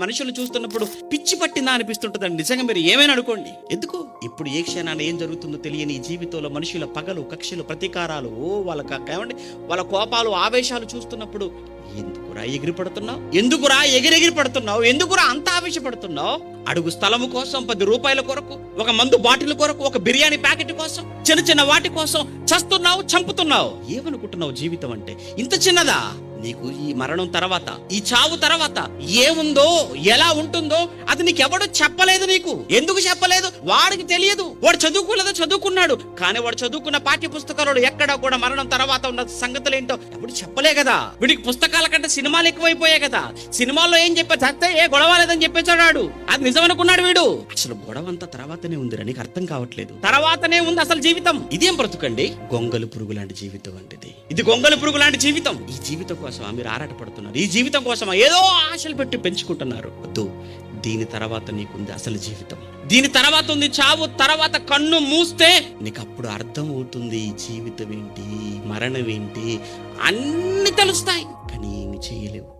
మనుషులు చూస్తున్నప్పుడు పిచ్చి పట్టిందా అనిపిస్తుంటుందండి. నిజంగా మీరు ఏమైనా అనుకోండి, ఎందుకు ఇప్పుడు ఏ క్షణాన్ని ఏం జరుగుతుందో తెలియని ఈ జీవితంలో మనుషుల పగలు, కక్షలు, ప్రతీకారాలు, వాళ్ళ కోపాలు, ఆవేశాలు చూస్తున్నప్పుడు ఎందుకురా ఎగిరిపడుతున్నావు? ఎందుకురా ఎగిరెగిరి పడుతున్నావు? ఎందుకురా అంత ఆవేశపడుతున్నావు? అడుగు స్థలము కోసం, 10 రూపాయల కొరకు, ఒక మందు బాటిల్ కొరకు, ఒక బిర్యానీ ప్యాకెట్ కోసం, చిన్న చిన్న వాటి కోసం చస్తున్నావు, చంపుతున్నావు. ఏమనుకుంటున్నావు జీవితం అంటే? ఇంత చిన్నదా? నీకు ఈ మరణం తర్వాత, ఈ చావు తర్వాత ఏముందో, ఎలా ఉంటుందో అది నీకెవడో చెప్పలేదు. నీకు ఎందుకు చెప్పలేదు? వాడికి తెలియదు. వాడు చదువుకోలేదో చదువుకున్నాడు, కానీ వాడు చదువుకున్న పాఠ్య పుస్తకాలు ఎక్కడా కూడా మరణం తర్వాత ఉన్న సంగతులు ఏంటో ఎప్పుడు చెప్పలే కదా. వీడికి పుస్తకాల కంటే సినిమాలు ఎక్కువైపోయాయి కదా. సినిమాల్లో ఏం చెప్పారు? చస్తే ఏ గొడవ లేదని చెప్పేసాడు. అది నిజం అనుకున్నాడు వీడు. అసలు గొడవ అంతా తర్వాతనే ఉందిరా, నీకు అర్థం కావట్లేదు. తర్వాతనే ఉంది అసలు జీవితం. ఇదేం బ్రతుకండి? గొంగలు పురుగు లాంటి జీవితం అంటే ఇది గొంగలు పురుగు లాంటి జీవితం. ఈ జీవితం కోసం మీరు ఆరాటపడుతున్నారు. ఈ జీవితం కోసం ఏదో ఆశలు పెట్టి పెంచుకుంటున్నారు. వద్దు, దీని తర్వాత నీకుంది అసలు జీవితం. దీని తర్వాత ఉంది చావు. తర్వాత కన్ను మూస్తే నీకు అప్పుడు అర్థం అవుతుంది జీవితం ఏంటి, మరణం ఏంటి, అన్ని తెలుస్తాయి. కానీ ఏమి చేయలేవు.